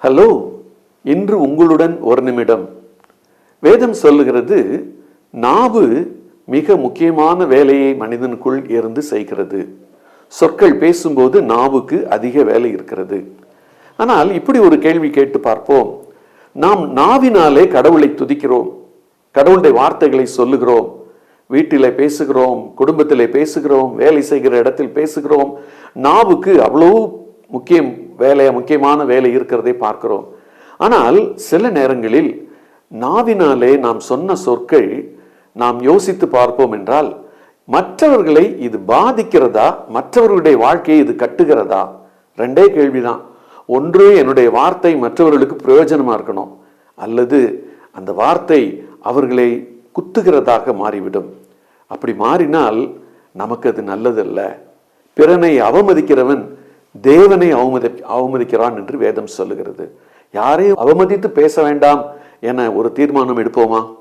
Hello, இன்று உங்களுடன் ஒரு நிமிடம். வேதம் சொல்லுகிறது, நாவு மிக முக்கியமான வேலையை மனிதனுக்குள் இருந்து செய்கிறது. சொற்கள் பேசும்போது நாவுக்கு அதிக வேலை இருக்கிறது. ஆனால் இப்படி ஒரு கேள்வி கேட்டு பார்ப்போம். நாம் நாவினாலே கடவுளை துதிக்கிறோம், கடவுளுடைய வார்த்தைகளை சொல்லுகிறோம், வீட்டிலே பேசுகிறோம், குடும்பத்திலே பேசுகிறோம், வேலை செய்கிற இடத்தில் பேசுகிறோம். நாவுக்கு அவ்வளவு முக்கியமான வேலை இருக்கிறதை பார்க்கிறோம். ஆனால் சில நேரங்களில் நாவினாலே நாம் சொன்ன சொற்கள் நாம் யோசித்து பார்ப்போம் என்றால், மற்றவர்களை இது பாதிக்கிறதா, மற்றவர்களுடைய வாழ்க்கையை இது கட்டுகிறதா? ரெண்டே கேள்விதான். ஒன்று, என்னுடைய வார்த்தை மற்றவர்களுக்கு பிரயோஜனமா இருக்கணும், அல்லது அந்த வார்த்தை அவர்களை குத்துகிறதாக மாறிவிடும். அப்படி மாறினால் நமக்கு அது நல்லதல்ல. பிறனை அவமதிக்கிறவன் தேவனை அவமதிக்கிறான் என்று வேதம் சொல்லுகிறது. யாரையும் அவமதித்து பேச வேண்டாம் என ஒரு தீர்மானம் எடுப்போமா?